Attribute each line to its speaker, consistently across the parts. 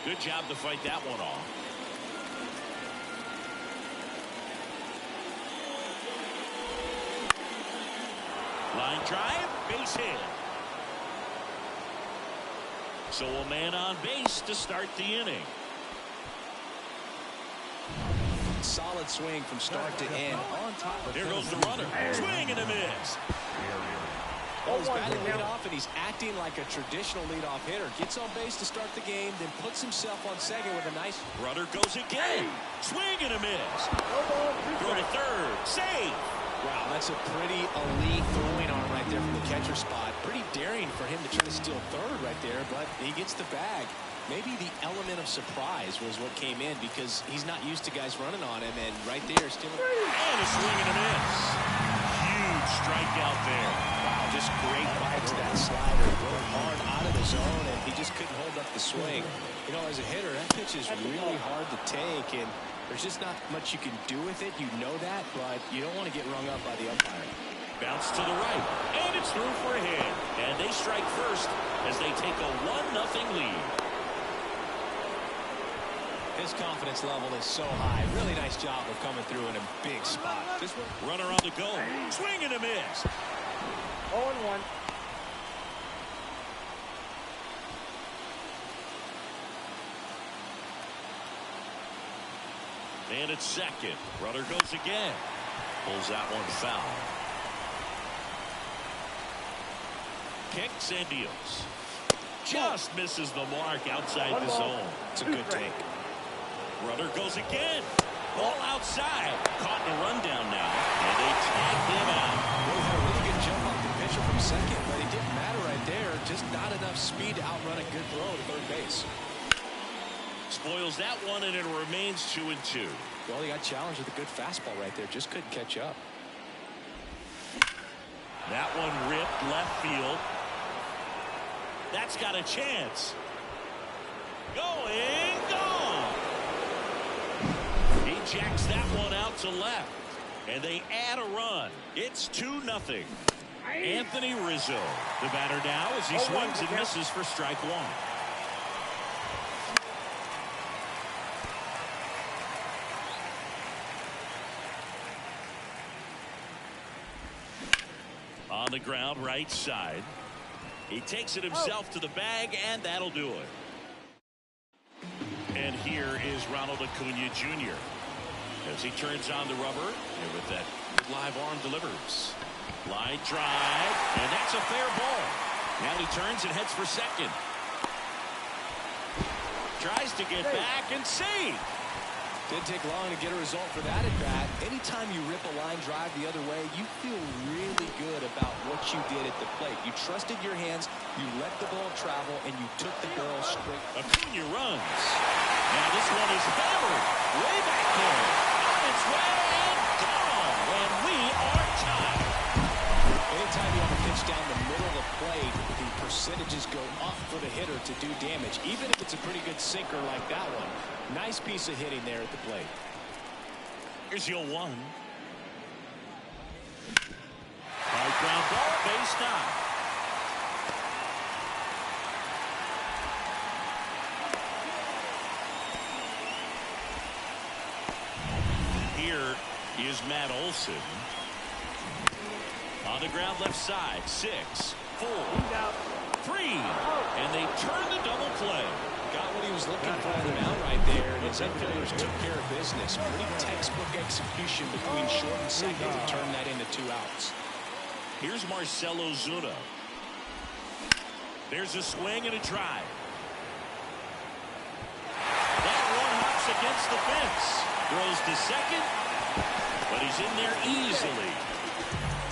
Speaker 1: Good job to fight that one off. Line drive, base hit. So a man on base to start the inning.
Speaker 2: Solid swing from start to end. On top of
Speaker 1: there goes the runner. Swing and a miss.
Speaker 2: Oh, he's batting leadoff, and he's acting like a traditional leadoff hitter. Gets on base to start the game, then puts himself on second with a nice...
Speaker 1: Runner goes again. Swing and a miss. Throw to third. Save.
Speaker 2: Wow, that's a pretty elite throwing arm right there from the catcher spot. Pretty daring for him to try to steal third right there, but he gets the bag. Maybe the element of surprise was what came in because he's not used to guys running on him, and right there stealing...
Speaker 1: And a swing and a miss. Huge strikeout there.
Speaker 2: Wow, just great bite to that slider. Going hard out of the zone, and he just couldn't hold up the swing. You know, as a hitter, that pitch is really hard to take, and there's just not much you can do with it. You know that, but you don't want to get rung up by the umpire.
Speaker 1: Bounce to the right, and it's through for a hit. And they strike first as they take a 1-0 lead.
Speaker 2: His confidence level is so high. Really nice job of coming through in a big spot. This one.
Speaker 1: Runner on the go. Swing and a miss.
Speaker 3: 0-1.
Speaker 1: And it's second. Runner goes again. Pulls that one foul. Kicks and deals. Just misses the mark outside the zone.
Speaker 2: It's a good take.
Speaker 1: Runner goes again. Ball outside. Caught in a rundown now. And they tag him out.
Speaker 2: Well, had a really good jump off the pitcher from second, but it didn't matter right there. Just not enough speed to outrun a good throw to third base.
Speaker 1: Spoils that one, and it remains 2-2.
Speaker 2: Well, he got challenged with a good fastball right there. Just couldn't catch up.
Speaker 1: That one ripped left field. That's got a chance. Going, gone. He jacks that one out to left. And they add a run. It's 2-0. Anthony Rizzo, the batter now as he swings and misses for strike one. On the ground, right side. He takes it himself to the bag, and that'll do it. And here is Ronald Acuna Jr. as he turns on the rubber, and with that live arm delivers. Line drive, and that's a fair ball. Now he turns and heads for second. Tries to get back and save.
Speaker 2: Didn't take long to get a result for that at bat. Anytime you rip a line drive the other way, you feel really good about what you did at the plate. You trusted your hands, you let the ball travel, and you took the ball straight.
Speaker 1: Acuna runs. Now this one is hammered way back there. On its way and gone. And we are tied.
Speaker 2: Anytime you have a pitch down the middle of the plate, the percentages go up for the hitter to do damage, even if it's a pretty good sinker like that one. Nice piece of hitting there at the plate.
Speaker 1: Here's your 1. High ground ball, base down. Here is Matt Olson. On the ground left side. 6, 4, 3. And they turn the double play.
Speaker 2: Got what he was looking for on the mound right there, and his infielders took care of business. Pretty textbook execution between short and second to turn that into 2 outs.
Speaker 1: Here's Marcell Ozuna. There's a swing and a drive. That one hops against the fence. Throws to second, but he's in there easily.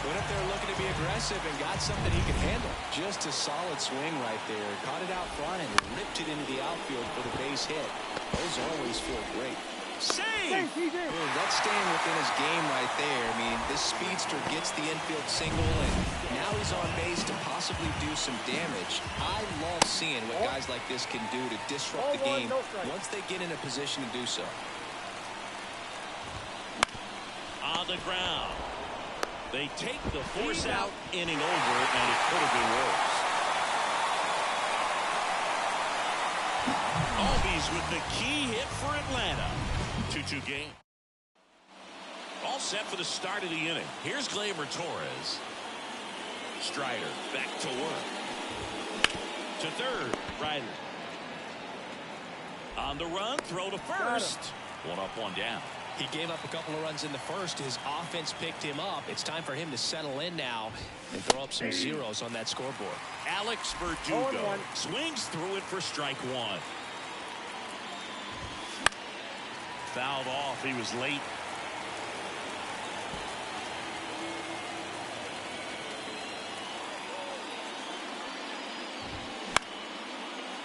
Speaker 2: Went up there looking to be aggressive and got something he could handle. Just a solid swing right there. Caught it out front and ripped it into the outfield for the base hit. Those always feel great.
Speaker 1: Save!
Speaker 2: Boom, that's staying within his game right there. I mean, this speedster gets the infield single, and now he's on base to possibly do some damage. I love seeing what guys like this can do to disrupt the game once they get in a position to do so.
Speaker 1: On the ground. They take the force out, inning over, and it could have been worse. Albies with the key hit for Atlanta. 2-2 game. All set for the start of the inning. Here's Gleyber Torres. Strider back to work. To third. Ryder. On the run. Throw to first. One up, one down.
Speaker 2: He gave up a couple of runs in the first. His offense picked him up. It's time for him to settle in now and throw up some zeros on that scoreboard.
Speaker 1: Alex Verdugo swings through it for strike one. Fouled off. He was late.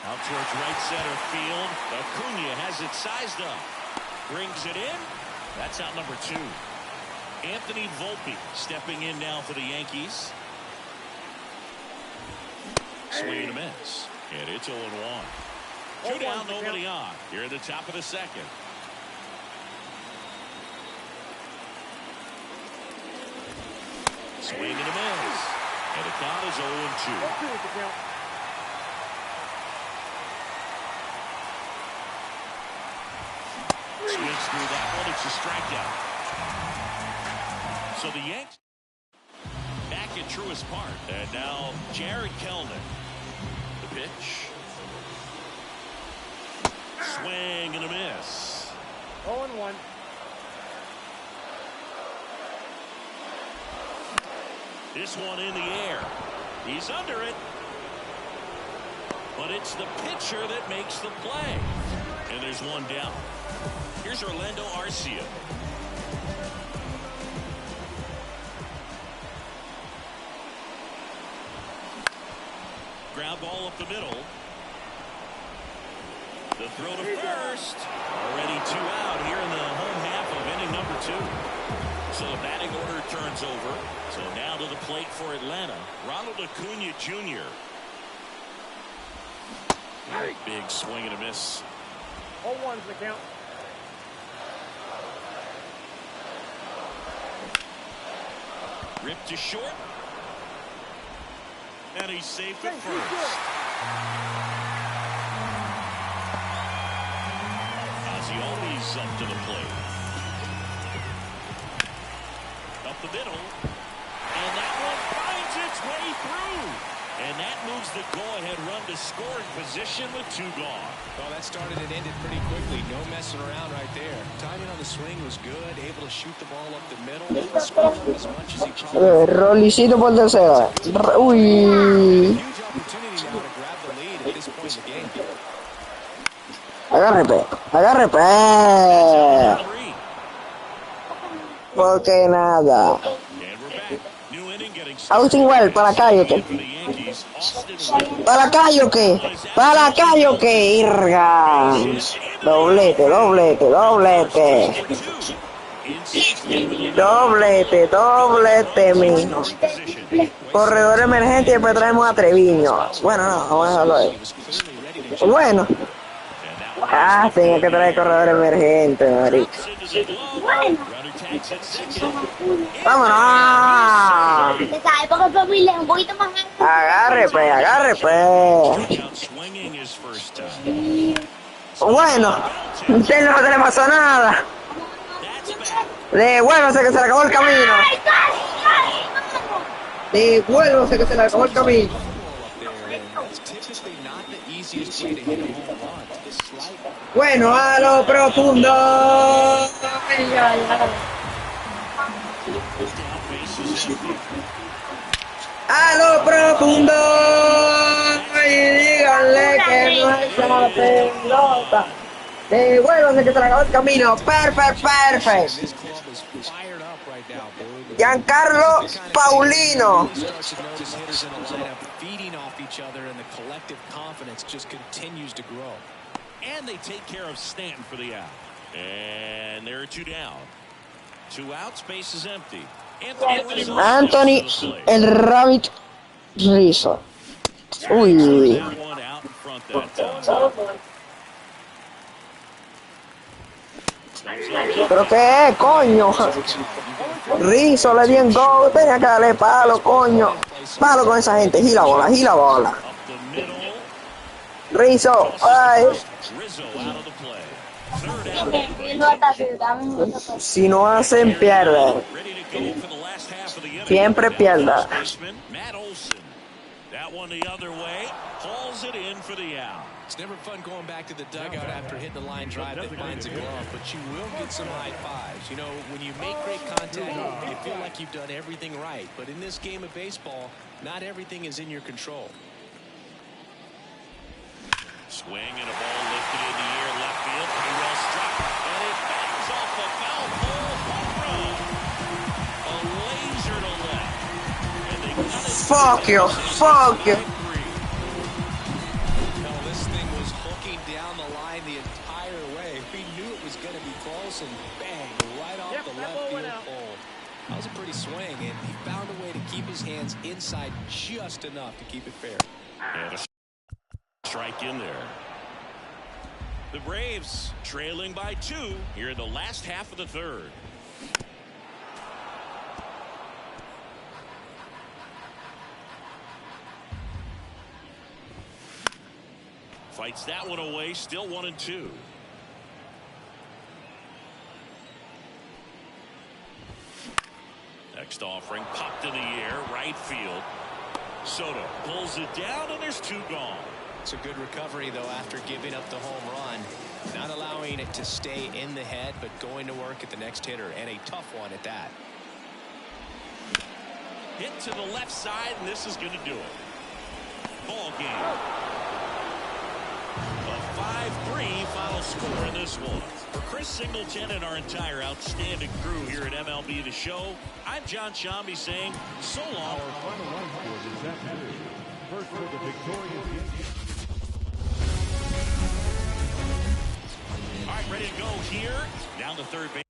Speaker 1: Out towards right center field. Acuna has it sized up. Brings it in. That's out number 2. Anthony Volpe stepping in now for the Yankees. Swing and a miss. And it's 0-1. 2 down, nobody on. Here at the top of the second. Swing and a miss. And the count is 0-2. Swings through that one. It's a strikeout. So the Yanks back at Truist Park. And now Jared Kelnick. The pitch. Swing and a miss.
Speaker 3: 0-1.
Speaker 1: This one in the air. He's under it. But it's the pitcher that makes the play. And there's one down. Here's Orlando Arcia. Ground ball up the middle. The throw to first. Already 2 out here in the home half of inning number 2. So the batting order turns over. So now to the plate for Atlanta. Ronald Acuna Jr. Big swing and a miss.
Speaker 3: 0-1's the count.
Speaker 1: Ripped to short. And he's safe at first. Albies up to the plate. Up the middle. And that one finds its way through. And that moves the go-ahead run to scoring position with 2 gone.
Speaker 2: Well, that started and ended pretty quickly. No messing around right there. Timing on the swing was good. Able to shoot the ball up the middle. Didn't score as much as he probably.
Speaker 4: Rolicito por tercera. Uy.
Speaker 2: Huge opportunity now to grab the lead at this point in the game.
Speaker 4: Agarre, pe. Agarre, pe. Porque nada. Austin Well, para la calle, ¿qué? Para la calle, ¿qué? Para la calle, ¿qué? Irga. Doblete, doblete, doblete. Doblete, doblete, mijo. Corredor emergente y después traemos a Treviño. Bueno, no, vamos a dejarlo ahí. Bueno. Ah, tenía que traer corredor emergente, marica. ¡Vámonos!
Speaker 5: Esa época fue muy lejos, un poquito más grande.
Speaker 4: Agarre, pues, agarre, pues. Bueno, usted no le pasó nada. Devuélvase que se le acabó el camino. Devuélvase que se le acabó el camino. Bueno, a lo profundo. A lo profundo. Y díganle que no es la pelota. Devuélvanse que se le acabó el camino. Perfecto. Giancarlo Paulino.
Speaker 1: And they take care of Stanton for the out. And there are 2 down. 2 outs, base is empty.
Speaker 4: Anthony el Rabbit Rizzo. Uy. ¿Pero qué es, coño? Rizzo le di en go. Tenía que darle palo, coño. Palo con esa gente. Gira bola, gira bola. Rizzo, ay.
Speaker 1: Rizzo out of the play. Third out.
Speaker 4: Si no hacen, pierden.
Speaker 1: Ready to go for the last half of the inning.
Speaker 4: Siempre
Speaker 1: Now
Speaker 4: pierda.
Speaker 1: first baseman Matt Olson. That one the other way. Hauls it in for the out.
Speaker 2: It's never fun going back to the dugout after hitting the line drive that finds a glove, but you will get some high fives. You know, when you make great contact, you feel like you've done everything right. But in this game of baseball, not everything is in your control.
Speaker 1: Swing and a ball lifted in the air, left field, pretty well struck, and it bangs off the foul pole, home run. A laser to left, and they cut it.
Speaker 4: Fuck you, fuck you.
Speaker 2: No, this thing was hooking down the line the entire way. We knew it was going to be close, and bang, right off the left field pole. That was a pretty swing, and he found a way to keep his hands inside just enough to keep it fair.
Speaker 1: And a strike in there. The Braves trailing by 2 here in the last half of the third. Fights that one away, still 1-2. Next offering popped in the air, right field. Soto pulls it down, and there's 2 gone.
Speaker 2: It's a good recovery, though, after giving up the home run. Not allowing it to stay in the head, but going to work at the next hitter, and a tough one at that.
Speaker 1: Hit to the left side, and this is going to do it. Ball game. A 5-3 final score in this one. For Chris Singleton and our entire outstanding crew here at MLB The Show, I'm John Shambi saying so long.
Speaker 6: Our final line score is at 3. First for the victorious Yankees.
Speaker 1: All right, ready to go here. Down the third base.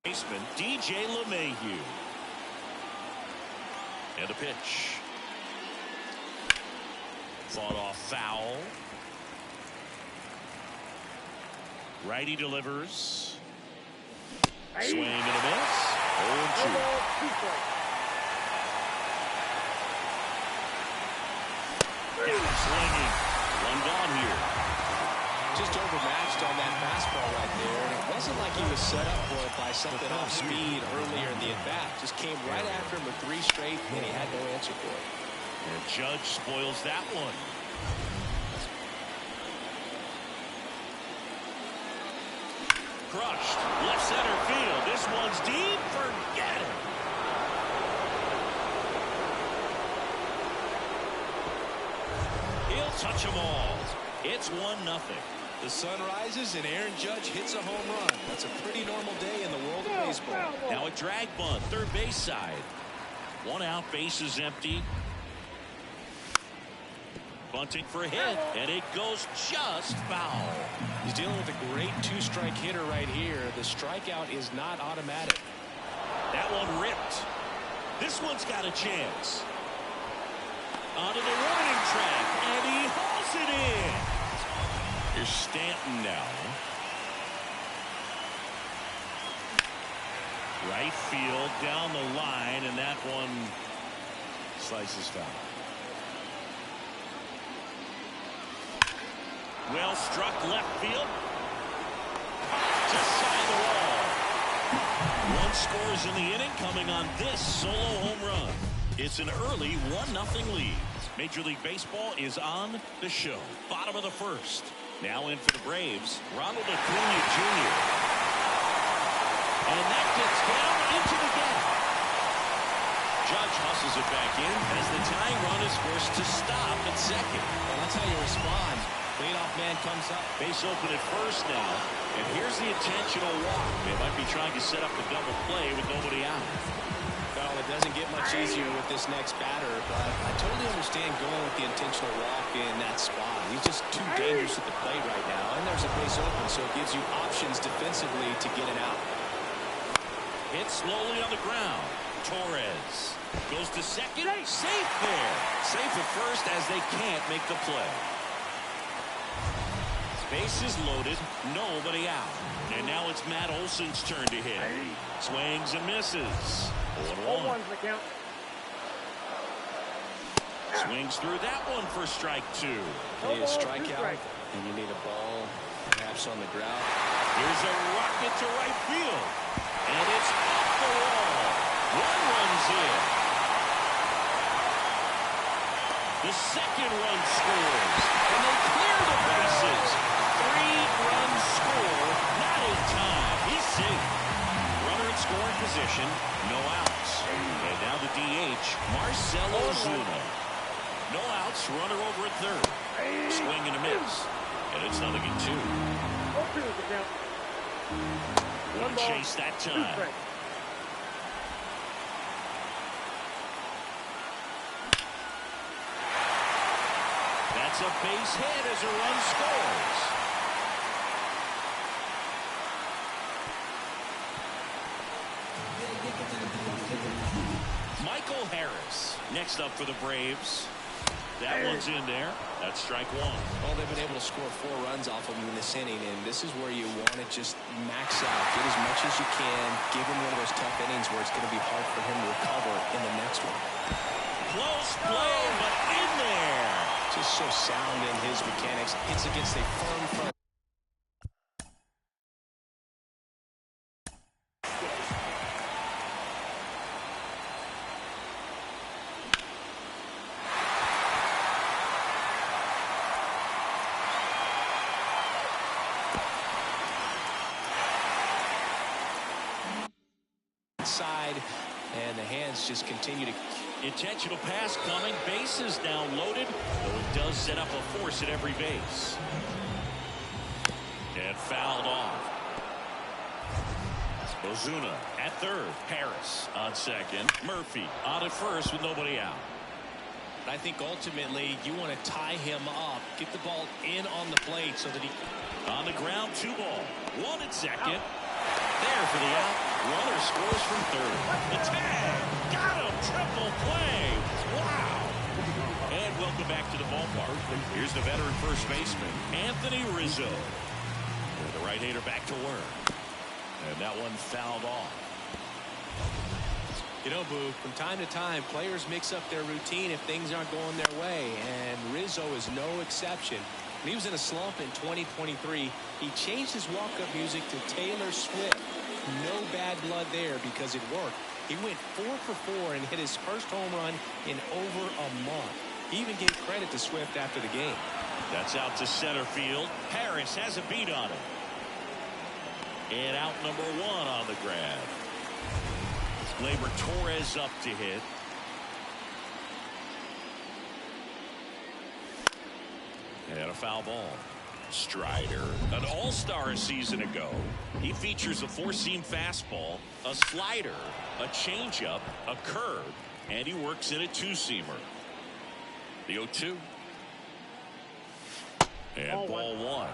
Speaker 1: Baseman DJ LeMahieu. And a pitch. Fought off foul. Righty delivers. Swing and a miss. 0-2. Swinging. One gone here.
Speaker 2: Just overmatched on that fastball right there. And it wasn't like he was set up for it by something off speed earlier in the at-bat. Just came right after him with 3 straight, and he had no answer for it.
Speaker 1: And Judge spoils that one. Crushed. Left center field. This one's deep. Forget it. He'll touch them all. It's 1-0.
Speaker 2: The sun rises and Aaron Judge hits a home run. That's a pretty normal day in the world of baseball.
Speaker 1: Now a drag bunt, third base side. 1 out, bases empty. Bunting for a hit, and it goes just foul.
Speaker 2: He's dealing with a great 2-strike hitter right here. The strikeout is not automatic.
Speaker 1: That one ripped. This one's got a chance. Onto the warning track, and he hauls it in. Here's Stanton now. Right field, down the line, and that one slices foul. Well struck left field. Just side of the wall. 1 scores in the inning, coming on this solo home run. It's an early 1-0 lead. Major League Baseball is on the show. Bottom of the first. Now in for the Braves, Ronald Acuna Jr. And that gets down into the gap. Judge hustles it back in as the tying run is forced to stop at second.
Speaker 2: Well, that's how you respond. Leadoff man comes up.
Speaker 1: Base open at first now. And here's the intentional walk. They might be trying to set up a double play with nobody out.
Speaker 2: Well, it doesn't get much easier with this next batter, but I totally understand going with the intentional walk in that spot. He's just too dangerous at the plate right now, and there's a base open, so it gives you options defensively to get it out.
Speaker 1: Hit slowly on the ground. Torres goes to second. Safe there. Safe at first as they can't make the play. Bases loaded, nobody out. And now it's Matt Olson's turn to hit. Swings and misses. 0-1. Swings through that one for strike 2.
Speaker 2: You need a strikeout, and you need a ball perhaps on the ground.
Speaker 1: Here's a rocket to right field. And it's off the wall. 1 run's in. The second run scores. And they clear the bases. 3-run score. Not in time. He's safe. Runner in scoring position. No outs. And now the DH, Marcell Ozuna. No outs. Runner over at third. Swing and a miss. And it's 0-2. One chase that time. That's a base hit as a run scores. Michael Harris next up for the Braves. That one's in there. That's strike 1.
Speaker 2: Well, they've been able to score 4 runs off of him in this inning, and this is where you want to just max out, get as much as you can, give him one of those tough innings where it's going to be hard for him to recover in the next one.
Speaker 1: Close play, but in there.
Speaker 2: Just so sound in his mechanics. It's against a firm front. Side, and the hands just continue to.
Speaker 1: Intentional pass coming. Bases now loaded, though it does set up a force at every base. And fouled off. Ozuna at third. Harris on second. Murphy on at first with nobody out.
Speaker 2: I think ultimately you want to tie him up, get the ball in on the plate so that he.
Speaker 1: On the ground, 2 ball. 1 at second. There for the out. Runner scores from third. The tag. Got him. Triple play. Wow. And welcome back to the ballpark. Here's the veteran first baseman, Anthony Rizzo. And the right-hander back to work. And that one fouled off.
Speaker 2: You know, Boo, from time to time, players mix up their routine if things aren't going their way, and Rizzo is no exception. When he was in a slump in 2023, he changed his walk-up music to Taylor Swift. No bad blood there because it worked. He went 4 for 4 and hit his first home run in over a month. He even gave credit to Swift after the game.
Speaker 1: That's out to center field. Harris has a beat on it. And out number 1 on the grab. Gleyber Torres up to hit. And a foul ball. Strider, an all-star a season ago. He features a 4-seam fastball, a slider, a changeup, a curve, and he works in a 2-seamer. The 0-2. And ball 1.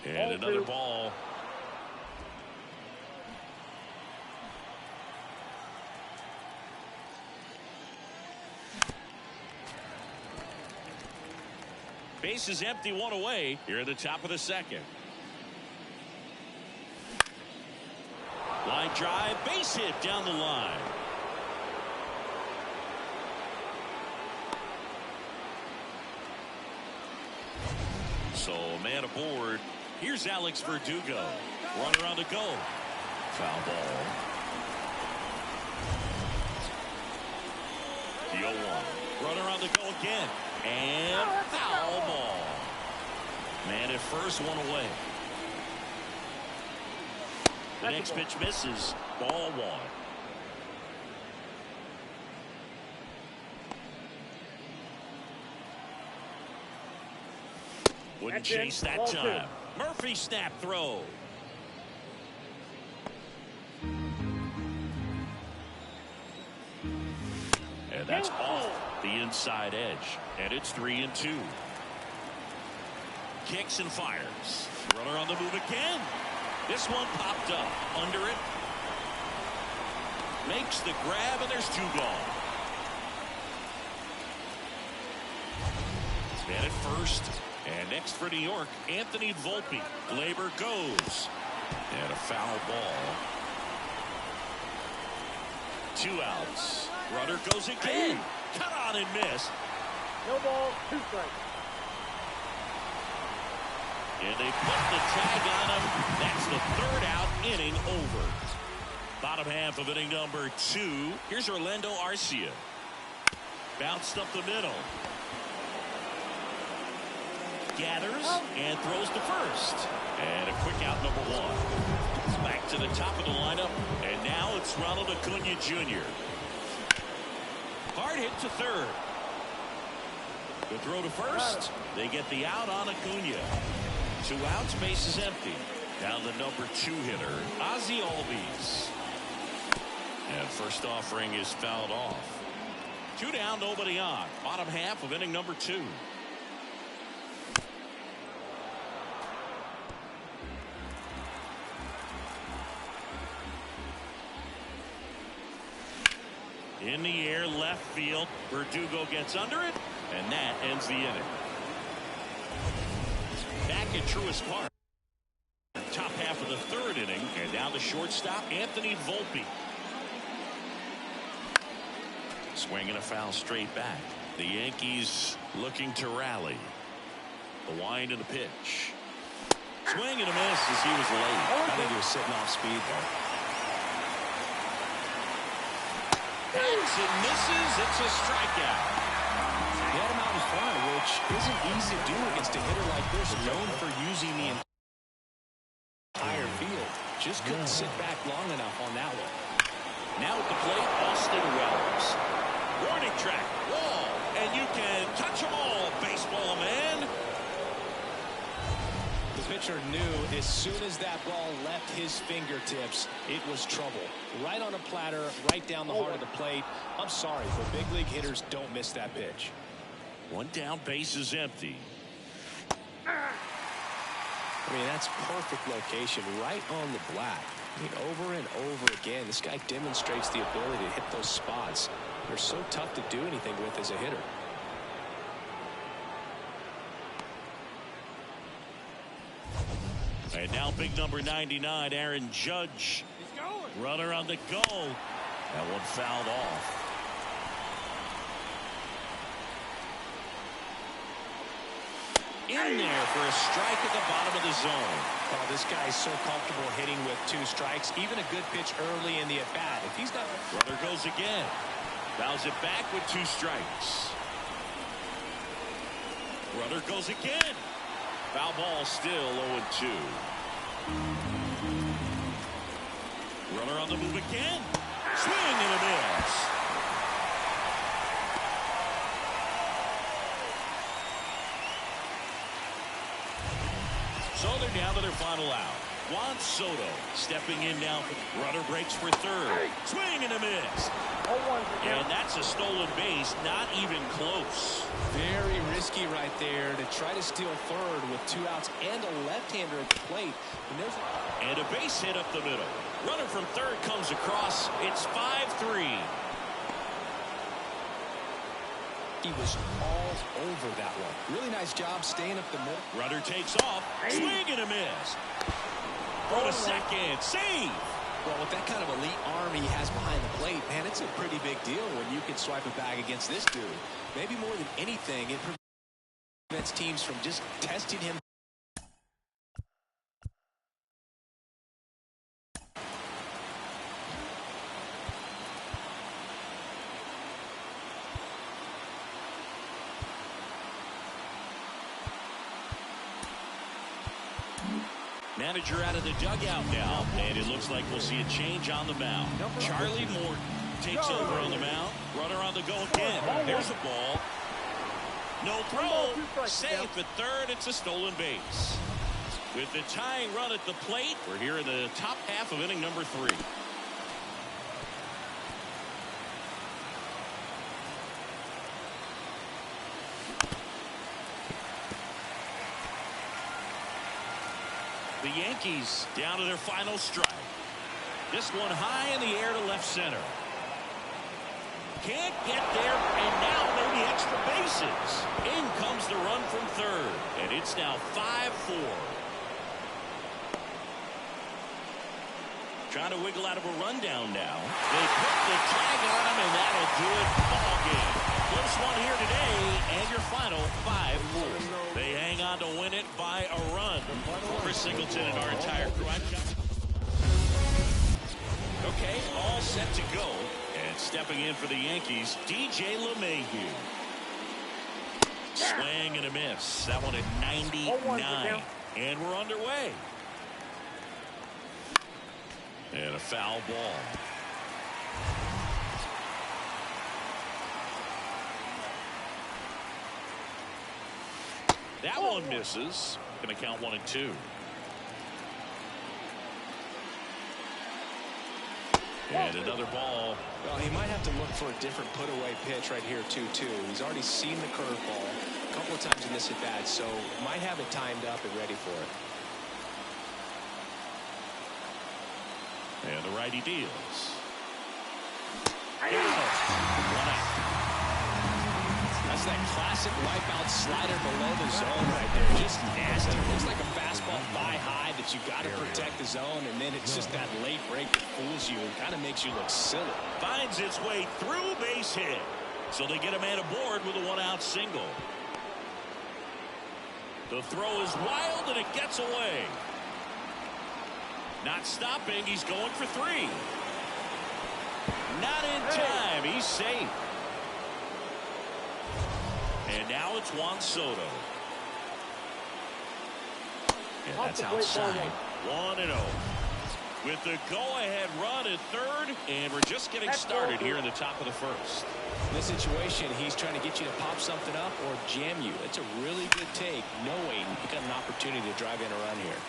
Speaker 1: And another ball. Base is empty, 1 away here at the top of the second. Line drive, base hit down the line. So man aboard. Here's Alex Verdugo. Runner on the go. Foul ball. The 0-1. Runner on the go again. And foul ball. Man at first, 1 away. The next pitch misses. Ball 1. Wouldn't chase that time. Murphy snap throw. And that's off the inside edge. And it's 3-2. Kicks and fires. Runner on the move again. This one popped up. Under it. Makes the grab, and there's 2 gone. Man at first. And next for New York, Anthony Volpe. Gleyber goes. And a foul ball. 2 outs. Runner goes again. Cut on and miss.
Speaker 3: No ball, 2 strikes.
Speaker 1: And they put the tag on him. That's the 3rd out, inning over. Bottom half of inning number 2. Here's Orlando Arcia. Bounced up the middle. Gathers and throws to first. And a quick out number 1. Back to the top of the lineup. And now it's Ronald Acuna Jr. Hard hit to third. The throw to first. They get the out on Acuna. 2 outs, base is empty. Down the number 2 hitter, Ozzie Albies. And first offering is fouled off. 2 down, nobody on. Bottom half of inning number 2. In the air, left field. Verdugo gets under it, and that ends the inning. Back at Truist Park. Top half of the 3rd inning, and now the shortstop, Anthony Volpe. Swing and a foul straight back. The Yankees looking to rally. The wind and the pitch. Swing and a miss as he was late.
Speaker 2: I think he was sitting off speed there.
Speaker 1: Hangs and misses. It's a strikeout.
Speaker 2: He had him out in front, which isn't easy to do against a hitter like this, known for using the entire field. Just couldn't sit back long enough on that one.
Speaker 1: Now at the plate, Austin Wells. Warning track, wall, and you can touch them all, baseball man.
Speaker 2: The pitcher knew as soon as that ball left his fingertips, it was trouble. Right on a platter, right down the heart of the plate. I'm sorry, but big league hitters don't miss that pitch.
Speaker 1: One down, base is empty.
Speaker 2: I mean, that's perfect location, right on the black. I mean, over and over again, this guy demonstrates the ability to hit those spots. They're so tough to do anything with as a hitter.
Speaker 1: And now big number 99, Aaron Judge.
Speaker 3: He's going.
Speaker 1: Runner on the go. That one fouled off. In there for a strike at the bottom of the zone.
Speaker 2: Oh, this guy is so comfortable hitting with 2 strikes. Even a good pitch early in the at-bat. If he's not...
Speaker 1: Runner goes again. Fouls it back with 2 strikes. Runner goes again. Foul ball still 0-2. Runner on the move again. Swing and a miss. So they're down to their final out. Juan Soto stepping in now. Runner breaks for third. Swing and a miss. And that's a stolen base. Not even close.
Speaker 2: Very risky right there to try to steal third with 2 outs and a left-hander at the plate.
Speaker 1: And a base hit up the middle. Runner from third comes across. It's 5-3.
Speaker 2: He was all over that one. Really nice job staying up the middle.
Speaker 1: Runner takes off. Swing and a miss. For a second. Save.
Speaker 2: Well, with that kind of elite arm he has behind the plate, man, it's a pretty big deal when you can swipe a bag against this dude. Maybe more than anything, it prevents teams from just testing him.
Speaker 1: Manager out of the dugout now, and it looks like we'll see a change on the mound. Charlie Morton takes over on the mound. Runner on the go again. There's a ball. No throw. Safe at third. It's a stolen base. With the tying run at the plate, we're here in the top half of inning number 3. The Yankees down to their final strike. This one high in the air to left center. Can't get there, and now maybe extra bases. In comes the run from third, and it's now 5-4. Trying to wiggle out of a rundown now. They put the tag on him, and that'll do it. Ball game. Close one here today, and your final 5-4. They hang on to win it by a run. Chris Singleton and our entire crew. Okay, all set to go. And stepping in for the Yankees, DJ LeMahieu. Swing and a miss. That one at 99. And we're underway. And a foul ball. That one misses. Going to count 1-2. And another ball.
Speaker 2: Well, he might have to look for a different put-away pitch right here, 2-2. He's already seen the curveball a couple of times in this at-bat, so might have it timed up and ready for it.
Speaker 1: And the righty deals. One out.
Speaker 2: That's that classic wipeout slider below the zone right there. Just nasty. Looks like a fastball thigh high that you got to protect the zone, and then it's just that late break that fools you and kind of makes you look silly.
Speaker 1: Finds its way through, base hit. So they get a man aboard with a 1-out single. The throw is wild, and it gets away. Not stopping. He's going for 3. Not in time. He's safe. And now it's Juan Soto. And that's outside. 1-0. With the go-ahead run at third, and we're just getting started here in the top of the first.
Speaker 2: In this situation, he's trying to get you to pop something up or jam you. It's a really good take, knowing you got an opportunity to drive in a run here.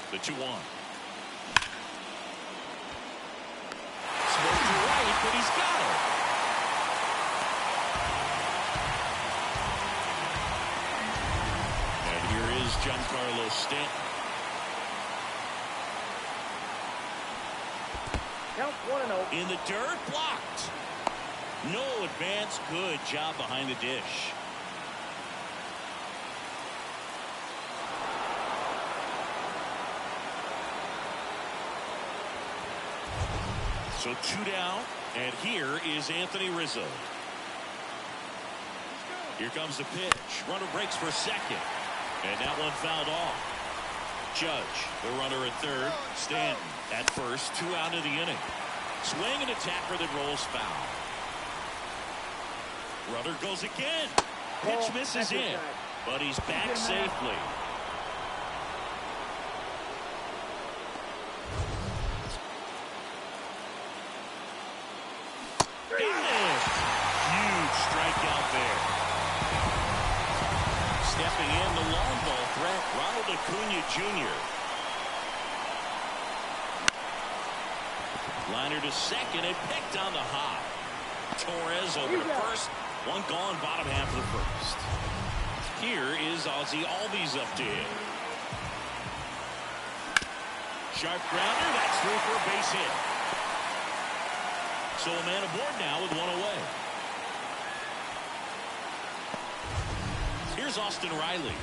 Speaker 1: The 2-1. Supposed to right, but he's got it. Giancarlo Stanton.
Speaker 3: Count 1-0.
Speaker 1: In the dirt, blocked. No advance. Good job behind the dish. So 2 down, and here is Anthony Rizzo. Here comes the pitch. Runner breaks for second, and that one fouled off. Judge, the runner at third. Stanton at first. 2 out of the inning. Swing and a tapper that rolls foul. Runner goes again. Pitch misses in, but he's back safely. Got it. Huge strikeout there. Stepping in, the long ball threat, Ronald Acuna Jr. Liner to second and picked on the hop. Torres over to first. One gone, bottom half of the first. Here is Ozzie Albies up to hit. Sharp grounder, that's through for a base hit. So a man aboard now with 1 away. Here's Austin Riley.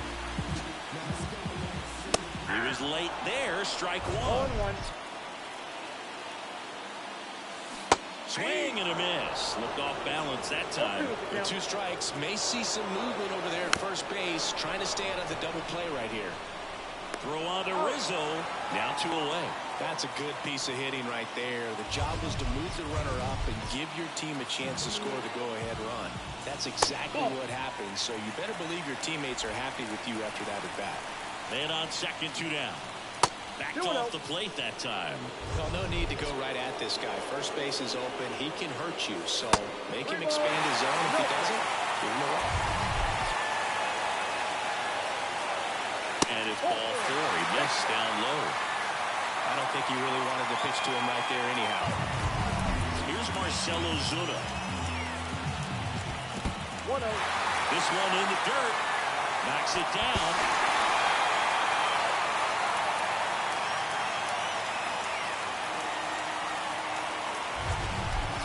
Speaker 1: He was late there, strike 1.
Speaker 3: 0-1.
Speaker 1: Swing and a miss. Looked off balance that time.
Speaker 2: The 2 strikes. May see some movement over there at first base. Trying to stay out of the double play right here.
Speaker 1: Throw on to Rizzo. Now 2 away.
Speaker 2: That's a good piece of hitting right there. The job was to move the runner up and give your team a chance to score the go-ahead run. That's exactly what happened. So you better believe your teammates are happy with you after that at bat.
Speaker 1: Man on second, 2 down. Backed off the plate that time.
Speaker 2: Well, no need to go right at this guy. First base is open. He can hurt you. So make him expand his zone. If he doesn't, give him a walk.
Speaker 1: And it's ball 4. He missed down low.
Speaker 2: I don't think he really wanted to pitch to him right there anyhow.
Speaker 1: Here's Marcelo Zuna.
Speaker 3: 1-0.
Speaker 1: This one in the dirt. Knocks it down.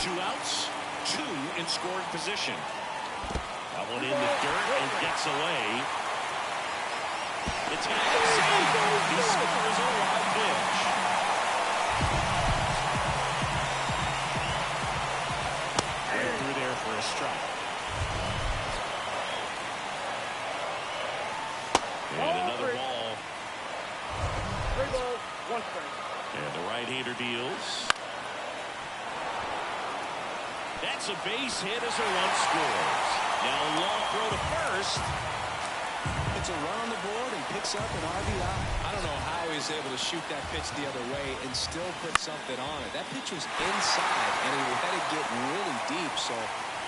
Speaker 1: Two outs, 2 in scoring position. That one in the dirt and gets away. The tag save. He scores a wild pitch. Right through there for a strike. And another ball.
Speaker 3: 3 balls, 1 strike.
Speaker 1: And the right-hander deals. That's a base hit as a run scores. Now a long throw to first.
Speaker 2: It's a run on the board and picks up an RBI. I don't know how he was able to shoot that pitch the other way and still put something on it. That pitch was inside, and he let it get really deep. So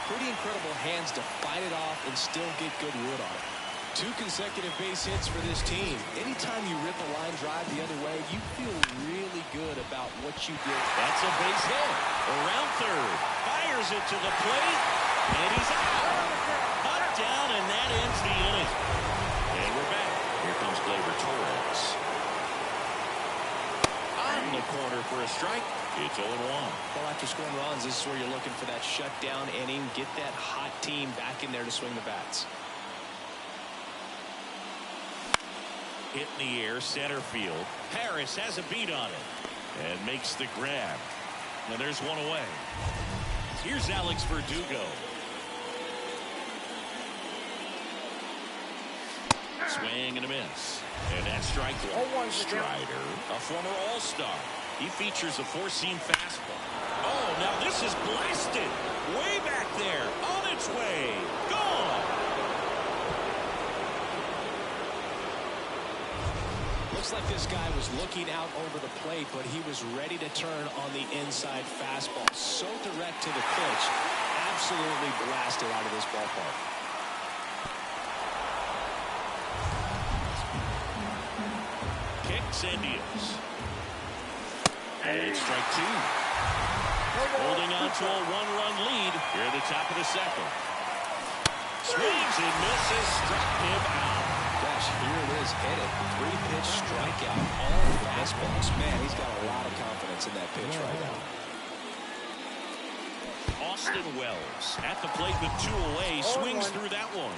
Speaker 2: pretty incredible hands to fight it off and still get good wood on it. 2 consecutive base hits for this team. Anytime you rip a line drive the other way, you feel really good about what you did.
Speaker 1: That's a base hit. Around third. Fires it to the plate. And he's out. Cut down, and that ends the inning. And we're back. Here comes Gleyber Torres. On the corner for a strike. It's 0-1.
Speaker 2: Well, after scoring runs, this is where you're looking for that shutdown inning. Get that hot team back in there to swing the bats.
Speaker 1: Hit in the air, center field. Harris has a beat on it and makes the grab. Now there's 1 away. Here's Alex Verdugo. Swing and a miss. And that's strike 1. Strider, a former All-Star. He features a 4-seam fastball. Oh, now this is blasted. Way back there. On its way. Gone.
Speaker 2: Looks like this guy was looking out over the plate, but he was ready to turn on the inside fastball. So direct to the pitch. Absolutely blasted out of this ballpark.
Speaker 1: Kicks and deals. And strike 2. Holding on to a 1-run lead here at the top of the second. Swings and misses. Struck him out.
Speaker 2: Gosh, pitch. Here it is, hit it. 3-pitch strikeout, all fastballs. Man, he's got a lot of confidence in that pitch right now.
Speaker 1: Austin Wells at the plate with 2 away, swings through that one.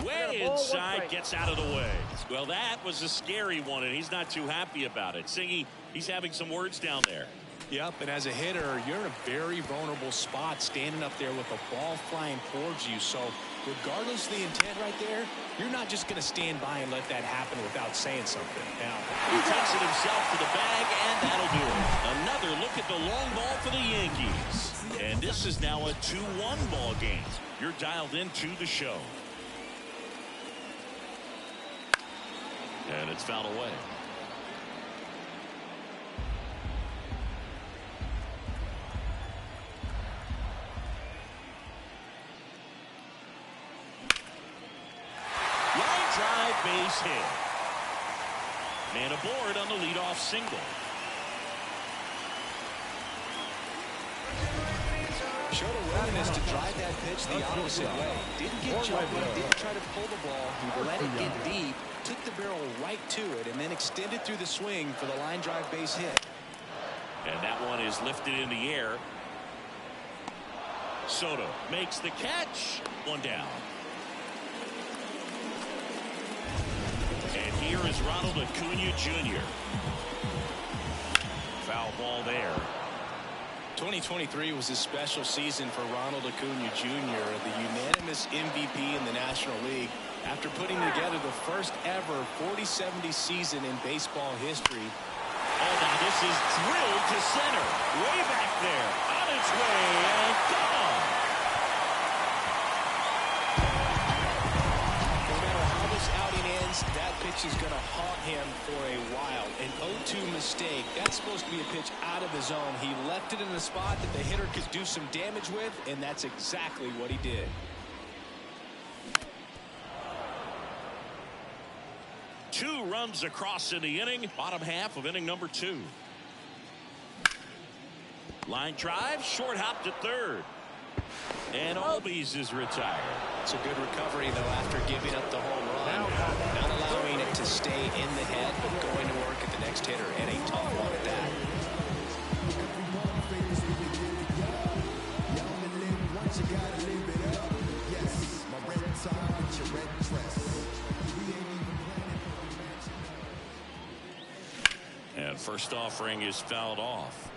Speaker 1: Way inside, gets out of the way. Well, that was a scary one, and he's not too happy about it. Singy, he's having some words down there.
Speaker 2: Yep, and as a hitter, you're in a very vulnerable spot standing up there with a ball flying towards you. So regardless of the intent right there, you're not just going to stand by and let that happen without saying something. Now,
Speaker 1: he takes it himself to the bag, and that'll do it. Another look at the long ball for the Yankees. And this is now a 2-1 ball game. You're dialed into the show. And it's fouled away. Line drive, base hit. Man aboard on the leadoff single.
Speaker 2: Showed a willingness to drive that pitch the opposite way. Didn't get jumpy, didn't try to pull the ball. He let it get deep, took the barrel right to it, and then extended through the swing for the line drive base hit.
Speaker 1: And that one is lifted in the air. Soto makes the catch. 1 down. And here is Ronald Acuna Jr. Foul ball there.
Speaker 2: 2023 was a special season for Ronald Acuna Jr., the unanimous MVP in the National League, after putting together the first ever 40-70 season in baseball history.
Speaker 1: Oh, now this is drilled to center. Way back there. On its way and gone.
Speaker 2: No matter how this outing ends, that pitch is going to haunt him for a while. An 0-2 mistake. That's supposed to be a pitch out of the zone. He left it in a spot that the hitter could do some damage with, and that's exactly what he did.
Speaker 1: Two runs across in the inning. Bottom half of inning number 2. Line drive, short hop to third. And Albies is retired.
Speaker 2: It's a good recovery, though, after giving up the home run. Not allowing it to stay in the head, but going to work at the next hitter, and a tough one at that.
Speaker 1: And first offering is fouled off.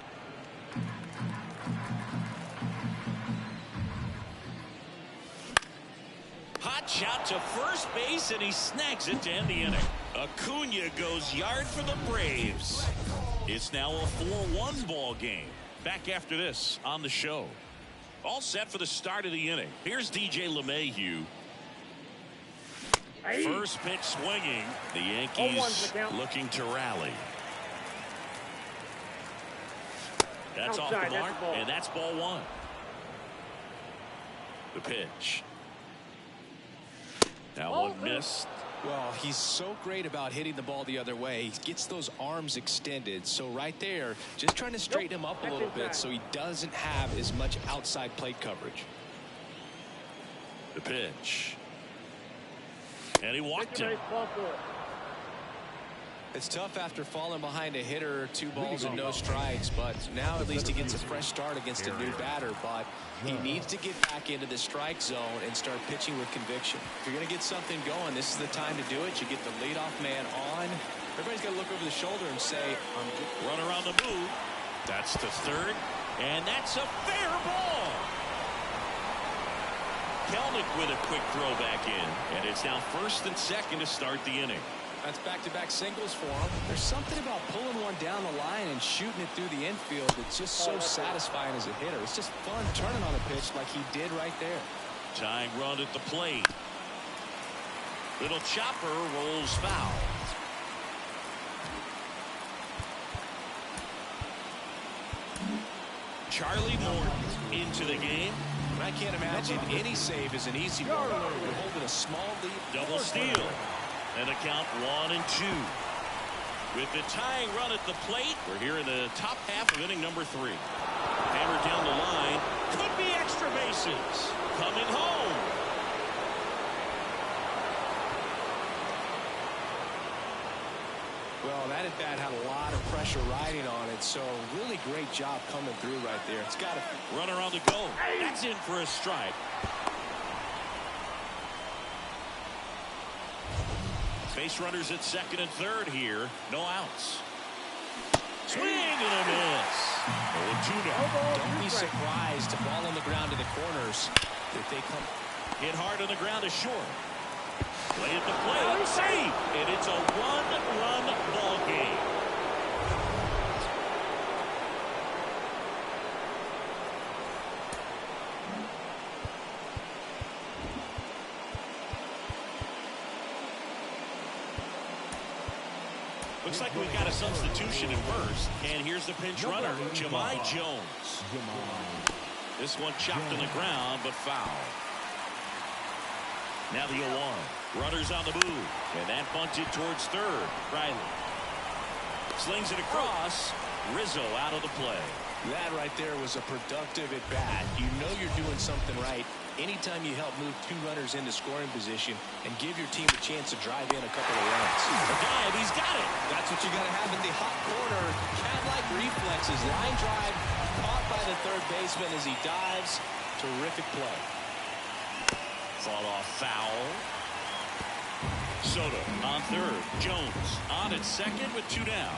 Speaker 1: Hot shot to first base, and he snags it to end the inning. Acuna goes yard for the Braves. It's now a 4-1 ball game. Back after this on the show. All set for the start of the inning. Here's DJ LeMahieu. First pitch swinging. The Yankees looking to rally. That's off the mark, and that's ball 1. The pitch. That one missed.
Speaker 2: Well, he's so great about hitting the ball the other way. He gets those arms extended. So right there, just trying to straighten him up a little bit so he doesn't have as much outside plate coverage.
Speaker 1: The pitch. And he walked him.
Speaker 2: It's tough after falling behind a hitter, 2 balls and no strikes, but now at least he gets a fresh start against a new batter. But he needs to get back into the strike zone and start pitching with conviction. If you're going to get something going, this is the time to do it. You get the leadoff man on. Everybody's got to look over the shoulder and say, I'm good.
Speaker 1: Runner on the move. That's to third, and that's a fair ball. Kelnick with a quick throw back in, and it's now first and second to start the inning.
Speaker 2: That's back-to-back singles for him. There's something about pulling one down the line and shooting it through the infield that's just so satisfying as a hitter. It's just fun turning on a pitch like he did right there.
Speaker 1: Tying run at the plate. Little chopper rolls foul. Charlie Morton into the game.
Speaker 2: I can't imagine any save is an easy one. We're holding a small lead.
Speaker 1: Double steal. And a count 1 and 2. With the tying run at the plate, we're here in the top half of inning number 3. Hammer down the line. Could be extra base bases. Coming home.
Speaker 2: Well, that at bat had a lot of pressure riding on it, so really great job coming through right there. It's got a
Speaker 1: runner on the go. That's in for a strike. Base runners at second and third here. No outs. Swing and a miss. 0-2 now.
Speaker 2: Don't be surprised to ball on the ground to the corners if they come.
Speaker 1: Hit hard on the ground is short. Play at the plate. Safe. And it's a one-run ball game. Looks like we got a substitution in first. And here's the pinch runner, Jahmai Jones. This one chopped on the ground, but foul. Now the 0-1. Runners on the move. And that bunted towards third. Riley slings it across. Rizzo out of the play.
Speaker 2: That right there was a productive at bat. You know you're doing something right anytime you help move two runners into scoring position and give your team a chance to drive in a couple of runs.
Speaker 1: The dive, he's got it.
Speaker 2: That's what you got to have in the hot corner. Cat-like reflexes. Line drive caught by the third baseman as he dives. Terrific play.
Speaker 1: Fought off foul. Soto on third. Jones on at second with two down.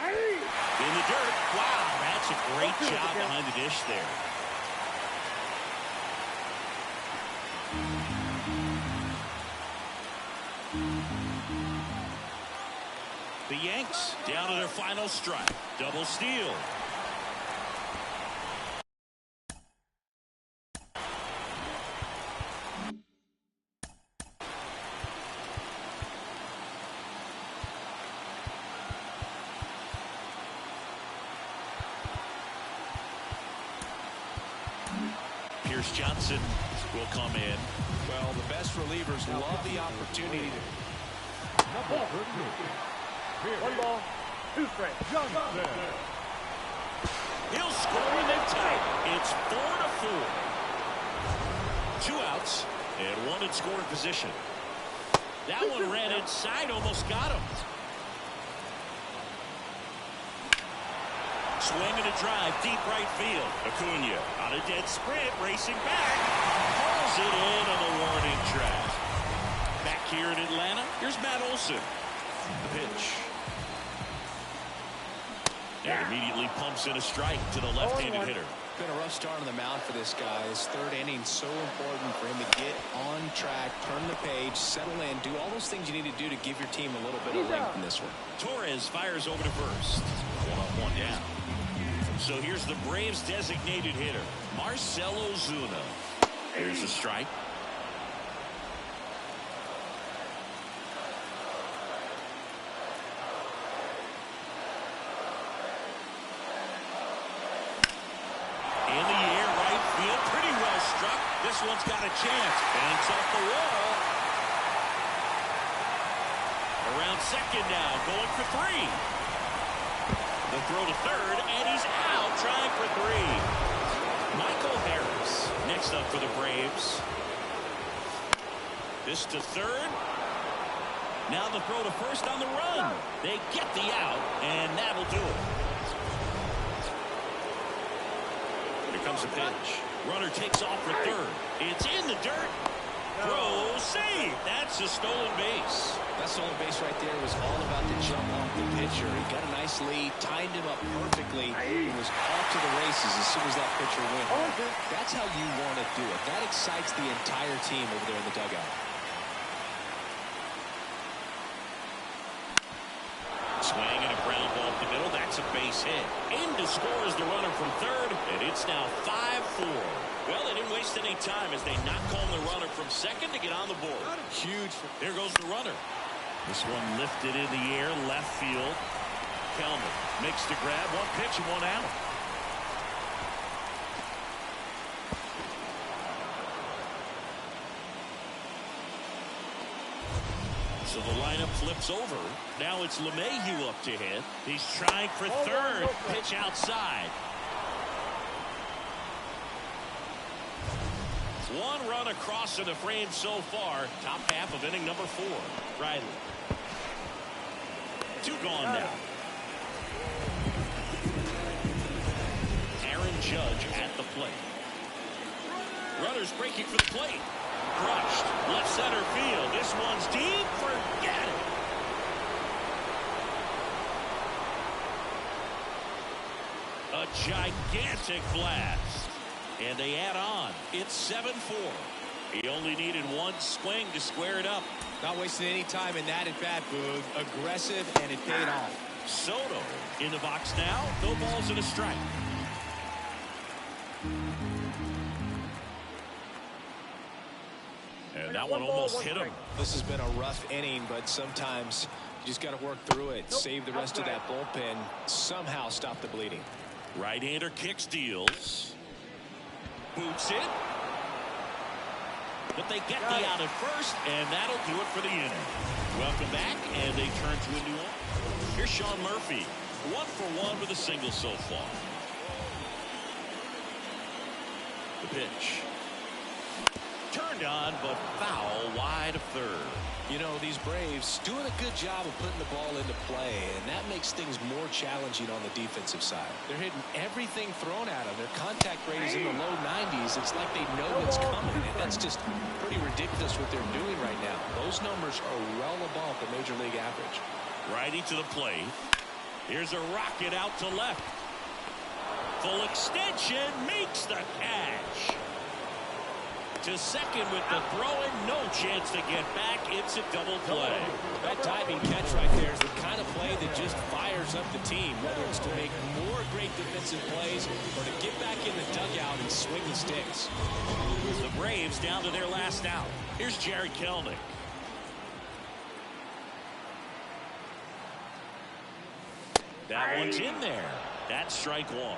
Speaker 1: In the dirt. Wow, that's a great job behind the dish there. The Yanks down to their final strike. Double steal. Johnson will come in.
Speaker 2: Well, the best relievers love the opportunity to.
Speaker 3: One ball, two strikes.
Speaker 1: He'll score with it tight. It's 4-4. Two outs and one in scoring position. That one ran inside, almost got him. Swing and a drive, deep right field. Acuna on a dead sprint, racing back. Pulls it in on the warning track. Back here in Atlanta, here's Matt Olson. The pitch. And immediately pumps in a strike to the left-handed hitter.
Speaker 2: Been a rough start on the mound for this guy. His third inning so important for him to get on track, turn the page, settle in, do all those things you need to do to give your team a little bit of length in this one.
Speaker 1: Torres fires over to first. 1-on-1 down. So here's the Braves designated hitter, Marcell Ozuna. Here's a strike. In the air, right field, pretty well struck. This one's got a chance. Banks off the wall. Around second now, going for three. The throw to third, and he's out, trying for three. Michael Harris next up for the Braves. This to third. Now the throw to first on the run. They get the out, and that'll do it. Here comes a pitch. Runner takes off for third. It's in the dirt. Throw, save. That's a stolen base.
Speaker 2: That stolen base right there was all about the jump off the pitcher. He got a nice lead, timed him up perfectly. He was off to the races as soon as that pitcher went. That's how you want to do it. That excites the entire team over there in the dugout.
Speaker 1: Swing and a ground ball up the middle. That's a base hit. In to score is the runner from third, and it's now 5-4. Well, they didn't waste any time as they knock home the runner from second to get on the board.
Speaker 2: Huge.
Speaker 1: There goes the runner. This one lifted in the air, left field. Kelman makes the grab, one pitch and one out. So the lineup flips over. Now it's LeMahieu up to hit. He's trying for third. Pitch outside. One run across in the frame so far. Top half of inning number 4. Riley. 2 gone now. Aaron Judge at the plate. Runners breaking for the plate. Crushed. Left center field. This one's deep. Forget it. A gigantic blast. And they add on. It's 7-4. He only needed one swing to square it up.
Speaker 2: Not wasting any time in that at bat, Boog. Aggressive, and it paid off.
Speaker 1: Soto in the box now. No balls and a strike. And that one almost hit him.
Speaker 2: This has been a rough inning, but sometimes you just got to work through it. Save the rest of that bullpen. Somehow stop the bleeding.
Speaker 1: Right-hander kicks, deals. Boots it. But they get the out at first, and that'll do it for the inning. Welcome back, and they turn to a new one. Here's Sean Murphy. 1 for 1 with a single so far. The pitch. Turned on, but foul wide of third.
Speaker 2: You know, these Braves doing a good job of putting the ball into play, and that makes things more challenging on the defensive side. They're hitting everything thrown at them. Their contact rate is in the low 90s. It's like they know it's coming, and that's just pretty ridiculous what they're doing right now. Those numbers are well above the major league average.
Speaker 1: Righty to the plate. Here's a rocket out to left. Full extension makes the catch. To second with the throw and no chance to get back. It's a double play.
Speaker 2: That diving catch right there is the kind of play that just fires up the team, whether it's to make more great defensive plays or to get back in the dugout and swing the sticks.
Speaker 1: The Braves down to their last out. Here's Jared Kelnick. That one's in there. That's strike 1.